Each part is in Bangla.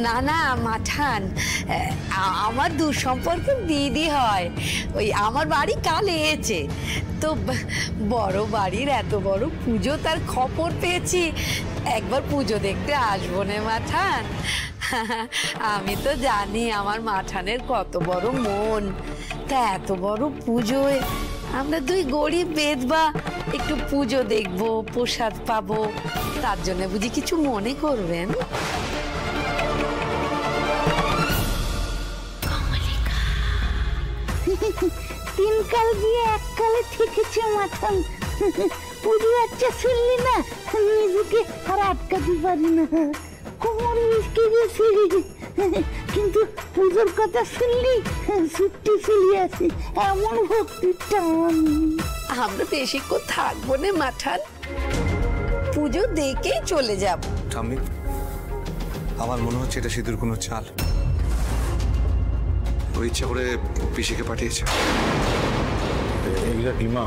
না না মাঠান, আমার দূর সম্পর্কে দিদি হয়। ওই আমার বাড়ি কাল এসেছে তো, বড় বাড়ির এত বড় পুজো তার খবর পেয়েছি, একবার পুজো দেখতে আসবো না মাঠান? আমি তো জানি আমার মাঠানের কত বড় মন, তা এত বড় পুজোয় আমরা দুই গরিব বেদবা একটু পুজো দেখবো, প্রসাদ পাবো, তার জন্য বুঝি কিছু মনে করবেন? তিন কাল দিয়ে এক কালে ঠেকেছে মাথান। পুজো আচ্ছা শুনলি না, নিজেকে আর আটকাতে পারি না, কোমর মিশকে গেছি। কিন্তু পুজোর কথা শুনলি ছুট্টি চলে আসি, এমন ভক্তির টান। আমরা বেশিক্ষণ থাকবো না মাঠান, পুজো দেখেই চলে যাব। ঠাম্মি, আমার মনে হচ্ছে এটা সিঁদুর কোনো চাল, ওই ইচ্ছা করে পিসিকে পাঠিয়েছে। এক্স্যাক্টলি মা,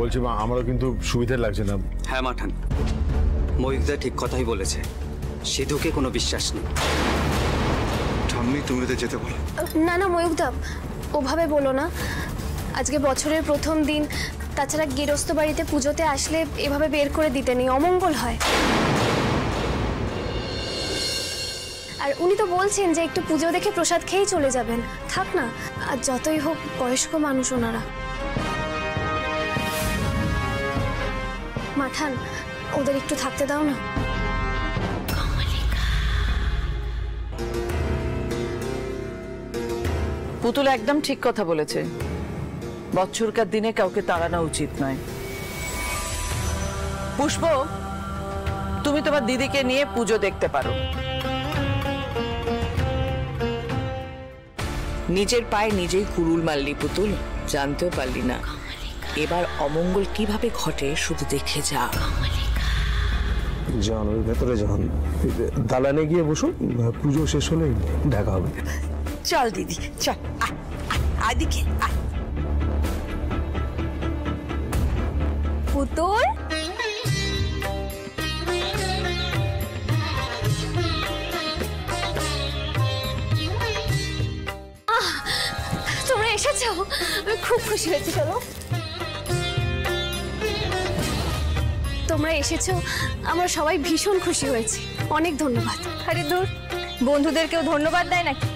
বলছি মা আমারও কিন্তু সুবিধা লাগছে না। হ্যাঁ মাঠান, ময়ূকদা ঠিক কথাই বলেছে, সিধুকে কোনো বিশ্বাস নেই। ঠাম্মি তুমি ওদের যেতে বলো। না না ময়ূকদা, ওভাবে বলো না, আজকে বছরের প্রথম দিন, তাছাড়া গৃহস্থ বাড়িতে পুজোতে আসলে এভাবে বের করে দিতে নেই, অমঙ্গল হয়। আর উনি তো বলছেন যে একটু পুজো দেখে প্রসাদ খেয়েই চলে যাবেন, থাক না, আর যতই হোক বয়স্ক মানুষ ওনারা। মাঠান, ওদের একটু থাকতে দাও না। পুতুল একদম ঠিক কথা বলেছে, বছরকার দিনে কাউকে তাড়ানো উচিত নয়। পুষ্প, তুমি তোমার দিদিকে নিয়ে পুজো দেখতে পারো। নিজের পায়ে নিজেই কুড়ুল মারলি পুতুল, জানতেও পারলি না। এবার অমঙ্গল কিভাবে ঘটে শুধু দেখে যা। যান ওই ভেতরে যান, দালানে গিয়ে বসুন, পুজো শেষ হলে দেখা হবে। চল দিদি চল, আদিকে পুতুল, তোমরা এসেছো, আমি খুব খুশি হয়েছি। চলো, তোমরা এসেছো, আমরা সবাই ভীষণ খুশি হয়েছি, অনেক ধন্যবাদ। আরে দূর, বন্ধুদের কেউ ধন্যবাদ দেয় নাকি?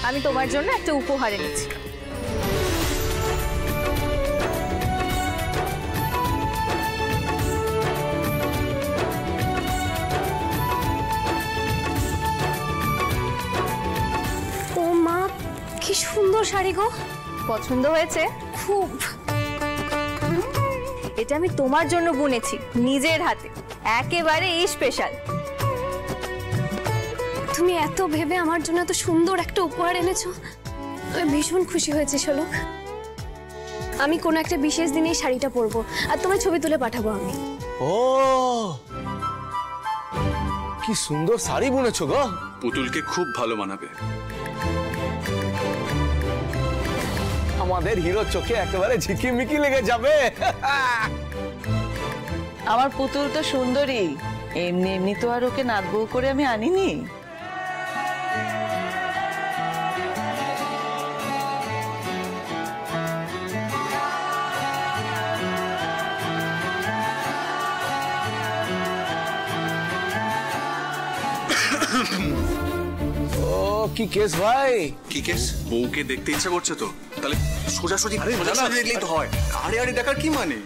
আমি তোমার জন্য একটা উপহার এনেছি। ও মা, কি সুন্দর শাড়ি গো! পছন্দ হয়েছে? খুব। এটা আমি তোমার জন্য বুনেছি নিজের হাতে, একেবারে স্পেশাল। তুমি এত ভেবে আমার জন্য এত সুন্দর একটা উপহার এনেছো, আমি ভীষণ খুশি হয়েছি শোলক। আমি কোনো একটা বিশেষ দিনে এই শাড়িটা পরবো, আর তোমার ছবি তুলে পাঠাবো আমি। ও কি সুন্দর শাড়ি বুনেছো গো, পুতুলকে খুব ভালো মানাবে। আমাদের হিরো চোখে একেবারে ঝিকিমিকি লেগে যাবে। আমার পুতুল তো সুন্দরী, এমনি এমনি তো আর ওকে নাত বউ করে আমি আনিনি। ও কি কেস ভাই? কি কেস? বউকে দেখতে ইচ্ছা করছে তো, তাহলে সোজাসুজি দেখলেই তো হয়, আড়ে আড়ে দেখার কি মানে?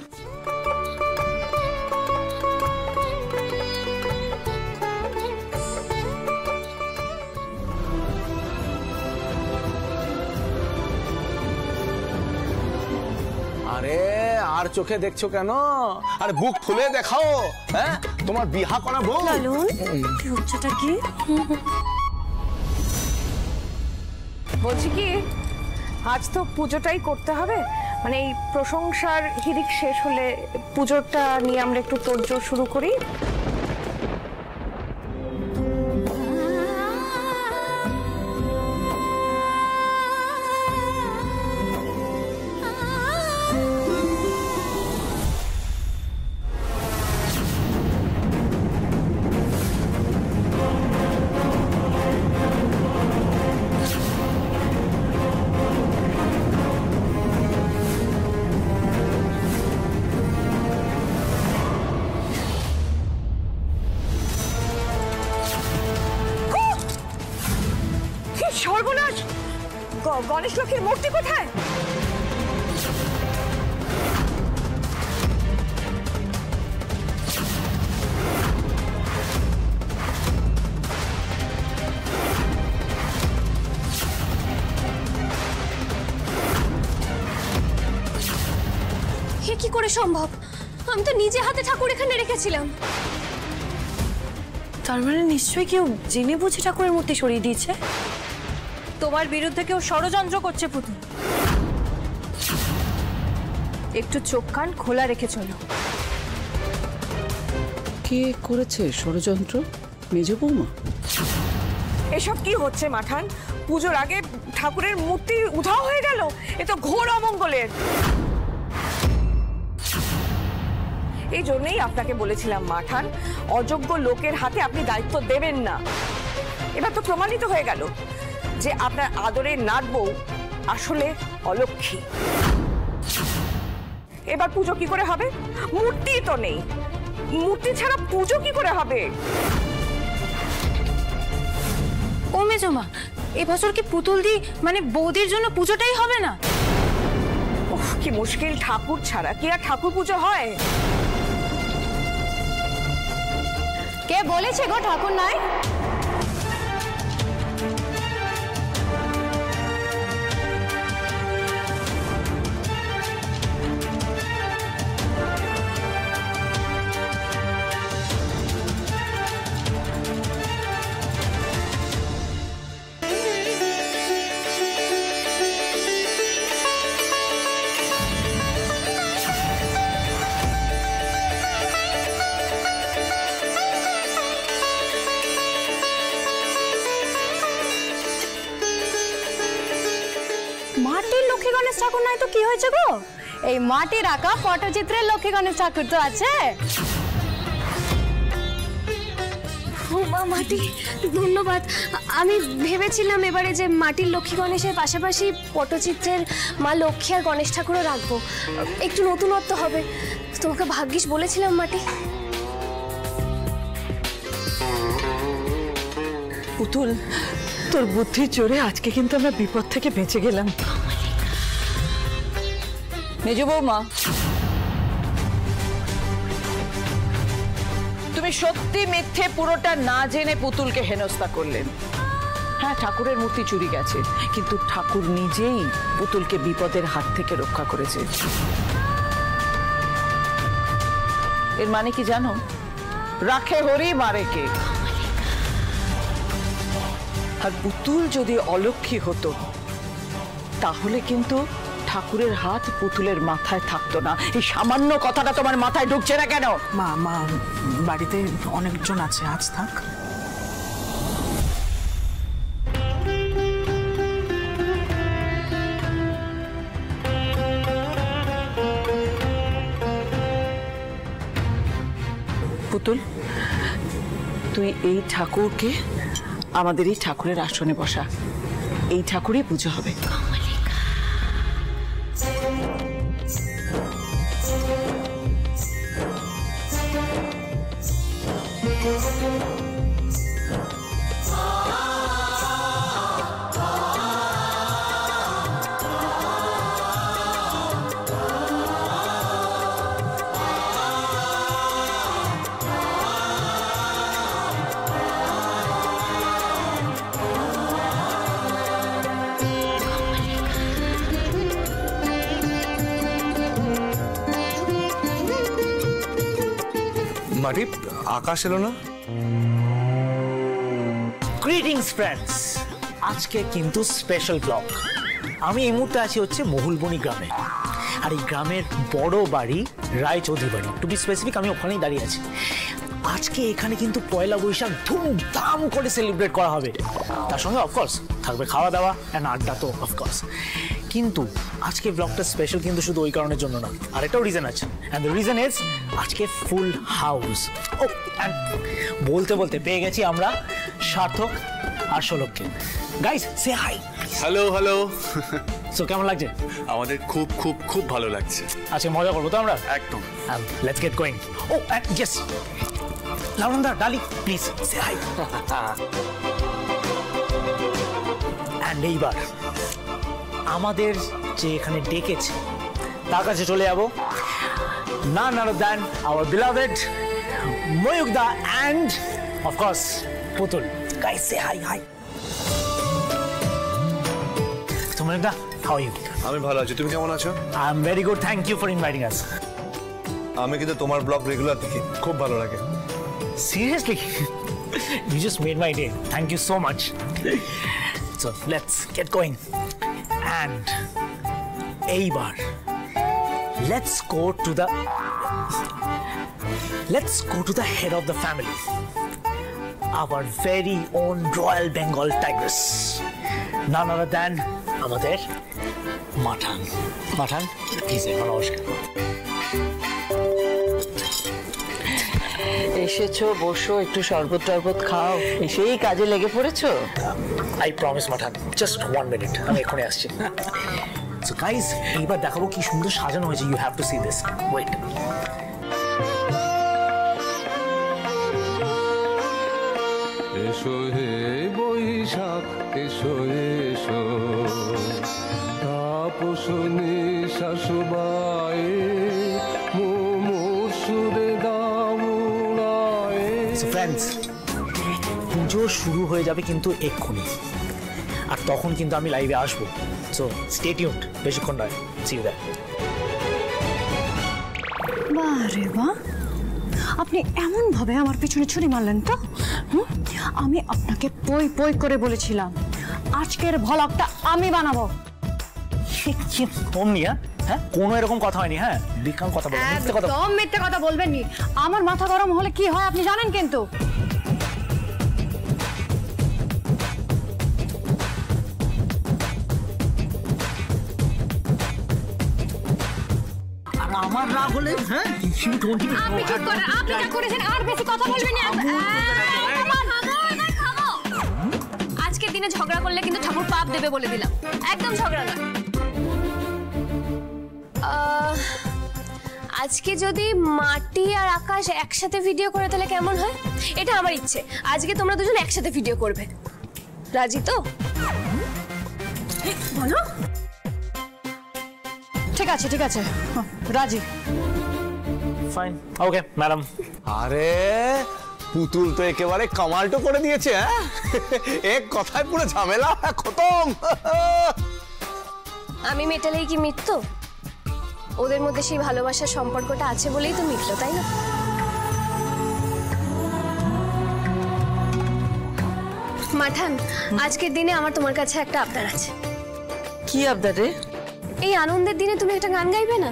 আরে আর চোখে দেখছো কেন? আরে বুক ফুলে দেখাও, হ্যাঁ তোমার বিহা করা বউ। লালন, লজ্জাটা কি? বলছি কি, আজ তো পুজোটাই করতে হবে, মানে এই প্রশংসার হিড়িক শেষ হলে পুজোটা নিয়ে আমরা একটু তোড়জোড় শুরু করি। সর্বনাশ! গণেশ লক্ষ্মীর মূর্তি কোথায়? কি করে সম্ভব? আমি তো নিজে হাতে ঠাকুর এখানে রেখেছিলাম। তার মানে নিশ্চয়ই কেউ জেনে বুঝে ঠাকুরের মূর্তি সরিয়ে দিয়েছে। তোমার বিরুদ্ধে কেউ ষড়যন্ত্র করছে পুতুল। একটু চোখ কান খোলা রেখে চলো। কে করেছে ষড়যন্ত্র? মেজ বৌমা? এসব কি হচ্ছে মাঠান? পুজোর আগে ঠাকুরের মূর্তি উধাও হয়ে গেল, এ তো ঘোর অমঙ্গলের। এই জন্যই আপনাকে বলেছিলাম মাঠান, অযোগ্য লোকের হাতে আপনি দায়িত্ব দেবেন না। এবার তো প্রমাণিত হয়ে গেল যে আপনার আদরের নাত বউ আসলে অলক্ষ্মী। এবার পুজো কি করে হবে? মূর্তি তো নেই, মূর্তি ছাড়া পুজো কি করে হবে? ও মেজমা, এবছর কি পুতুল দি মানে বৌদির জন্য পুজোটাই হবে না? উফ, কি মুশকিল! ঠাকুর ছাড়া কি আর ঠাকুর পুজো হয়? কে বলেছে গো ঠাকুর নাই? মাটির লক্ষ্মী গণেশ ঠাকুর নাই তো কি হয়েছে গো? এই মাটির আঁকা পটচিত্রের লক্ষ্মী গণেশ ঠাকুর তো আছে। মাটি, ধন্যবাদ। আমি ভেবেছিলাম এবারে যে মাটির লক্ষ্মী গণেশের পাশাপাশি পটচিত্রের মা লক্ষ্মী আর গণেশ ঠাকুরও রাখবো, একটু নতুনত্ব হবে। তোমাকে ভাগ্যিস বলেছিলাম মাটি। পুতুল, তোর বুদ্ধির জোরে আজকে কিন্তু আমরা বিপদ থেকে বেঁচে গেলাম। মেজ বৌমা, তুমি সত্যি মিথ্যে পুরোটা না জেনে পুতুলকে হেনস্থা করলেন। হ্যাঁ, ঠাকুরের মূর্তি চুরি গেছে, কিন্তু ঠাকুর নিজেই পুতুলকে বিপদের হাত থেকে রক্ষা করেছে। এর মানে কি জানো? রাখে হরি মারে কে। আর পুতুল যদি অলক্ষ্মী হতো তাহলে কিন্তু ঠাকুরের হাত পুতুলের মাথায় থাকতো না। এই সামান্য কথাটা তোমার মাথায় ঢুকছে না কেন? মা মা বাড়িতে অনেকজন আছে, আজ থাক। পুতুল, তুই এই ঠাকুরকে আমাদের এই ঠাকুরের আসনে বসা। এই ঠাকুরই পুজো হবে। মাটি, আকাশ এলো না? গ্রিটিংস ফ্রেন্ডস, আজকে কিন্তু স্পেশাল ব্লগ। আমি এই মুহূর্তে আছি হচ্ছে মহুলবনি গ্রামে, আর এই গ্রামের বড় বাড়ি রায়চৌধুরী বাড়ি, টু বি স্পেসিফিক আমি ওখানেই দাঁড়িয়ে আছি। আজকে এখানে কিন্তু পয়লা বৈশাখ ধুমধাম করে সেলিব্রেট করা হবে। তার সঙ্গে অফকোর্স থাকবে খাওয়া দাওয়া অ্যান্ড আড্ডা তো অফকোর্স। কিন্তু আজকে ব্লগটা স্পেশাল কিন্তু শুধু ওই কারণের জন্য না, আরেকটাও রিজন আছে। অ্যান্ড দ্য রিজন ইজ আজকে ফুল হাউস। ও অ্যান্ড বলতে বলতে পেয়ে গেছি আমরা সার্থক আর শোলককে। গাইস সে হাই। Hello hello. সো কেমন লাগছে? আমাদের খুব খুব খুব ভালো লাগছে। আজকে মজা করবো তো আমরা একদম। Let's get going. Oh yes, লাবণদা ডালি প্লিজ সে হাই। অ্যান্ড এইবার আমাদের যে এখানে ডেকেছে তার কাছে চলে যাবো, none other than our beloved ময়ূকদা and of course পুতুল। Guys, say hi. So ময়ূকদা, how are you? আমি ভালো আছি, তুমি কেমন আছো? I am very good, thank you for inviting us. আমি কিন্তু তোমার ব্লগ রেগুলার দেখি, খুব ভালো লাগে। Seriously? You just made my day. Thank you so much. So let's get going. And এইবার let's go to the head of the family, our very own Royal Bengal Tigress, none other than আমাদের মাঠান। মাঠান, প্লিজ নমস্কার। এসেছো, বসো, একটু শরবত টরবত খাও, এসেই কাজে লেগে পড়েছো। I promise মাঠান, just 1 minute, আমি এখনই আসছি। So guys, এইবার দেখাবো কি সুন্দর সাজানো হয়েছে। You have to see this. Wait. এসো হে বৈশাখ, এসো এসো তাপসনী শাশুবায়ে মোমোর সুরে দামুড়ায়ে। So friends, পুজো শুরু হয়ে যাবে কিন্তু এক্ষুনি, আর তখন কিন্তু আমি লাইভে আসবো। সো স্টে টিউনড, বেশিক্ষণ নয়। See you there. বাহ রে বাহ, আপনি এমন ভাবে আমার পিছনে ছুরি মারলেন তো। আমি আপনাকে পই পই করে বলেছিলাম আজকের ভ্লগটা আমি বানাবো। অমনি হ্যাঁ, কোনো এরকম কথা হয়নি। হ্যাঁ, বিকাম কথা বলবেন, মিথ্যে কথা। একদম মিথ্যে কথা বলবেন নি। আমার মাথা গরম হলে কি হয় আপনি জানেন কিন্তু। আমার রাগ হলে হ্যাঁ, আপনি চুপ করেন, আপনি যা করেছেন আর বেশি কথা বলবেন না। আজকের দিনে ঝগড়া করলে কিন্তু ঠাকুর পাপ দেবে বলে দিলাম, একদম ঝগড়া না। আজকে যদি মাটি আর আকাশ একসাথে ভিডিও করে তাহলে কেমন হয়? এটা আমার ইচ্ছে, আজকে তোমরা দুজন একসাথে ভিডিও করবে। রাজি তো? বলো। ঠিক আছে, ঠিক আছে, রাজি। Fine, okay madam. আরে পুতুল তো একেবারে কামালটো করে দিয়েছে। হ্যাঁ, এক কথায় পুরো ঝামেলা খতম। আমি মেটালেই কি মিটতো? ওদের মধ্যে সেই ভালোবাসার সম্পর্কটা আছে বলেই তো মিটলো, তাই না? মাঠান, আজকের দিনে আমার তোমার কাছে একটা আবদার আছে। কি আবদার রে? এই আনন্দের দিনে তুমি একটা গান গাইবে না?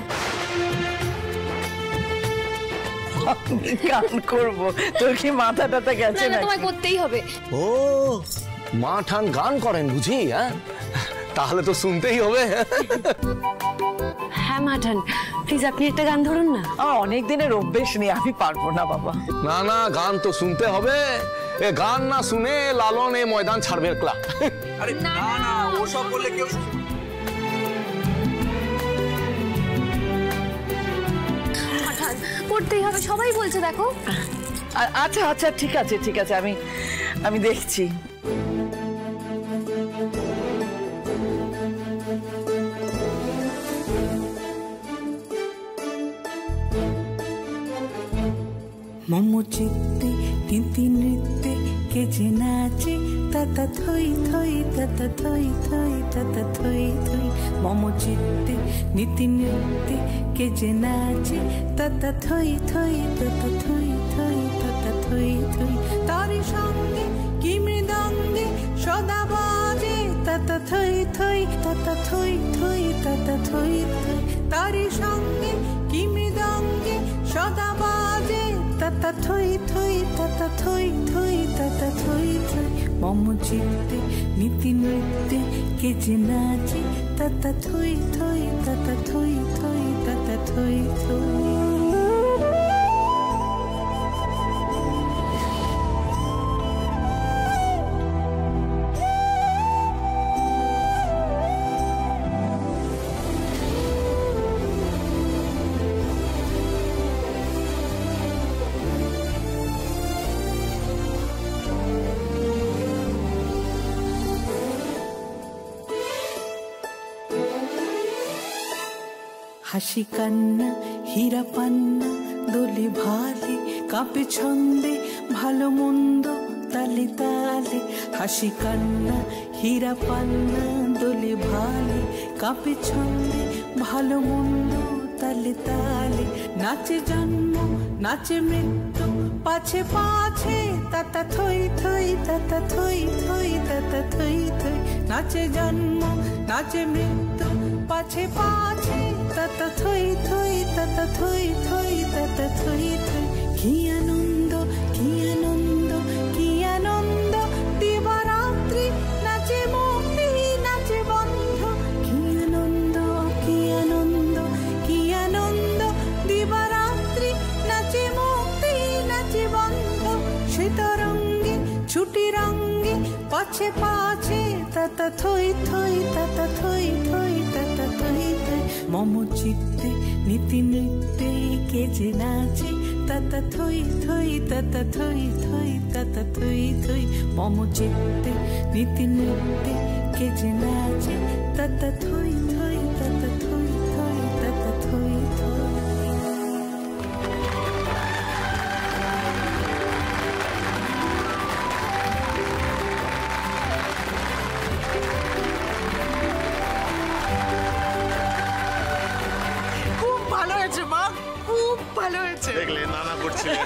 গান করব? তোর কি মাথা টাথা গেছে না? তোমায় করতেই হবে। ও, মাঠান গান করেন বুঝি? হ্যাঁ, তাহলে তো শুনতেই হবে। হ্যাঁ মাঠান, প্লিজ আপনি একটা গান ধরুন না। অনেক দিনের অভ্যেস নেই, আমি পারবো না বাবা। না না, গান তো শুনতে হবে। এ গান না শুনে লালন এই ময়দান ছাড়বে একলা। আরে না না, ও সব বললে কেউ করতেই হবে, সবাই বলছে দেখো। আচ্ছা আচ্ছা, ঠিক আছে ঠিক আছে, আমি দেখছি। মোমো চিত্তে তিনতি নৃত্যে কে যে নাচে তাতা থই থই তাতা থই থই তাতা থই থই। মোমো চিত্তে নীতি নৃত্যে কে যে নাচে তাতা থই থই তাতা থই থই তাতা থই থই। তারি সঙ্গে কি মৃদঙ্গে সদা বাজে তাতা থই থই তাতা থই থই তাতা থই থই। তারি সঙ্গে কি মৃদঙ্গে সদা বাজে তাতা থই থই তাতা থই থই তাতা থই থই। মম চিত্তে নীতি নৃত্যে কে যে নাচে তাতা থই থই তাতা থই থই তাতা থই থই। হাসি কান্না হীরা পান্না দোলে ভালে কাঁপে ছন্দে ভালো মন্দ তালে তালে হাসি কান্না হীরা পান্না দোলে ভালে কাঁপে ছন্দে ভালো মন্দ তালে তালে নাচে জন্ম নাচে মৃত্যু পাছে পাছে তাতা থই থই তাতা থই থই তাতা থই থই নাচে জন্ম নাচে মৃত্যু পাছে পাছে তাতা থই থই তাতা থই থই তাতা থই থই কি আনন্দ কি আনন্দ কি আনন্দ দিবারাত্রি নাচে মুক্তি নাচে বন্ধ কি আনন্দ কি আনন্দ কি আনন্দ দিবারাত্রি নাচে মুক্তি নাচে বন্ধ শীতরঙ্গে ছুটি রঙ্গে পাছে পাছে তাতা থই থই তাতা থই থই তাতা থই থই মম চিত্তে নীতি নৃত্যে কে যে নাচে তাতা থই থই তাতা থই থই তাতা থই থই মম চিত্তে নীতি নৃত্যে কে যে নাচে তাতা থই থই তাতা থই থই তাতা থই থই ভালো হয়েছে মা, খুব ভালো হয়েছে। দেখলে নানা করছিলে।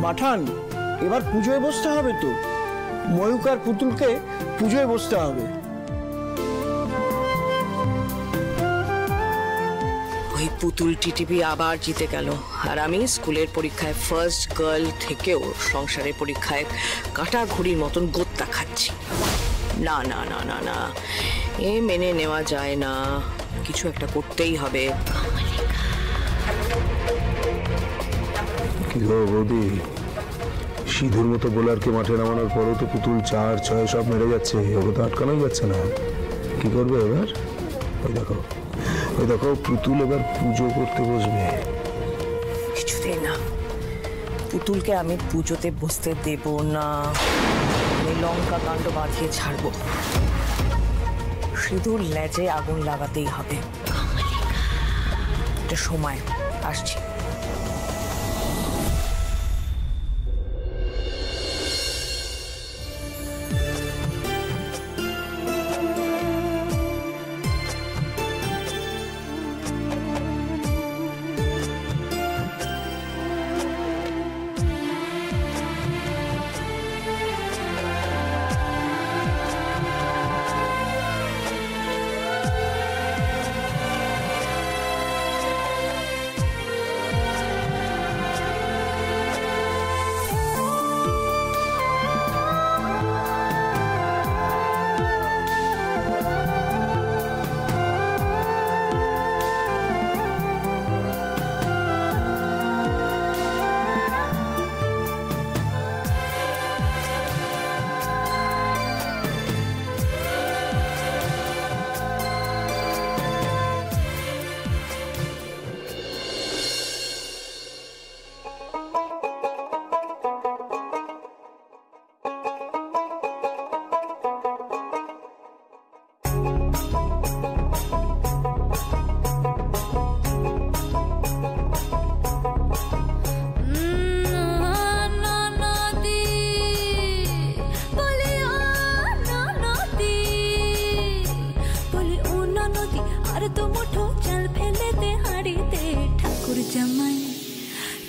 মাঠান, এবার পুজোয় বসতে হবে তো। ময়ূক আর পুতুলকে পুজোয় বসতে হবে। ওই পুতুল টিটিপি আবার জিতে গেল, আর আমি স্কুলের পরীক্ষায় ফার্স্ট গার্ল থেকেও সংসারের পরীক্ষায় কাটা ঘুড়ির মতন গোত্তা খাচ্ছি। না না না না না, এ মেনে নেওয়া যায় না, কিছু একটা করতেই হবে। কি গো বৌদি, সিধুর মতো বোলারকে মাঠে নামানোর পরও তো পুতুল 4-6 সব মেরে যাচ্ছে, ওকে তো আটকানোই যাচ্ছে না। কি করবে এবার? ওই দেখো পুতুল এবার পুজো করতে বসবে। কিছুতেই না, পুতুলকে আমি পুজোতে বসতে দেব না। আমি লঙ্কা কাণ্ড বাঁধিয়ে ছাড়বো। সিধুর লেজে আগুন লাগাতেই হবে। এটা সময় আসছে।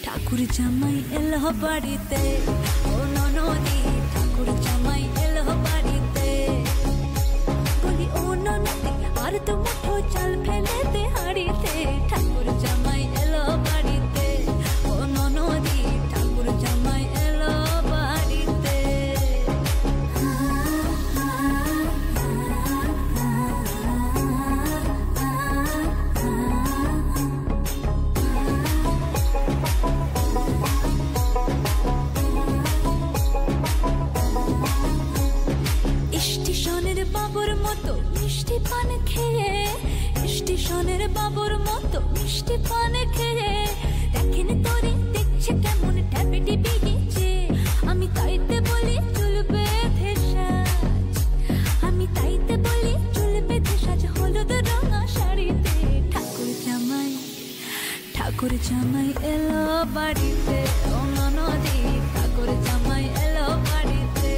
ঠাকুর জামাই এলো বাড়িতে, ও ননদি ঠাকুর জামাই এলো বাড়িতে। বলি ও ননদি আর তো মুঠো চাল ফেলে দে হাড়িতে, ঠাকুর জামাই এলো বাড়িতে, ও ননদি ঠাকুর জামাই এলো বাড়িতে। স্টেশনের বাবুর মতো মিষ্টি পান তো মিষ্টি পানে খেয়ে দেখেন তোরে দেখছে কেমন ট্যাপে টিপে গেছে আমি তাইতে বলি চুল বেঁধে সাজ আমি তাইতে বলি চুল বেঁধে সাজ হলুদ রঙা শাড়িতে ঠাকুর জামাই এলো বাড়িতে ও ননদি ঠাকুর জামাই এলো বাড়িতে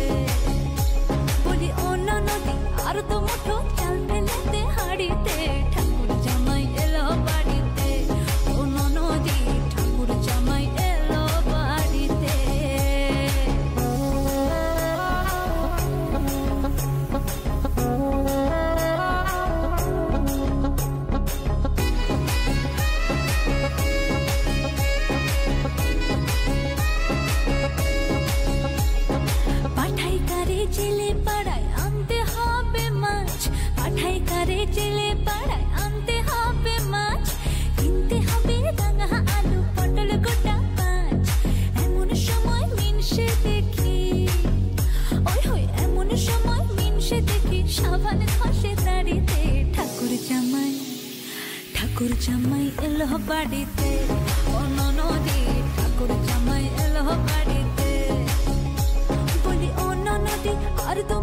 বলি ও ননদি আর তো মুঠো চাল ফেলেতে হাড়িতে ঠাকুর জামাই এলো বাড়িতে ও ননদি ঠাকুর জামাই এলো বাড়িতে পাঠাই কারে জেলে পাড়ায় আনতে হবে মাছ পাঠাই কারে জেলে পাড়ায় আনতে হবে মাছ কিনতে হবে রাঙা আলু পটল গোটা পাঁচ এমন সময় মিনসে দেখি ওই হই এমন সময় মিনসে দেখি সাবান ঘষে দাড়িতে ঠাকুর জামাই এলো বাড়িতে ও ননদি ঠাকুর জামাই এলো বাড়িতে বলি ও ননদি আর তো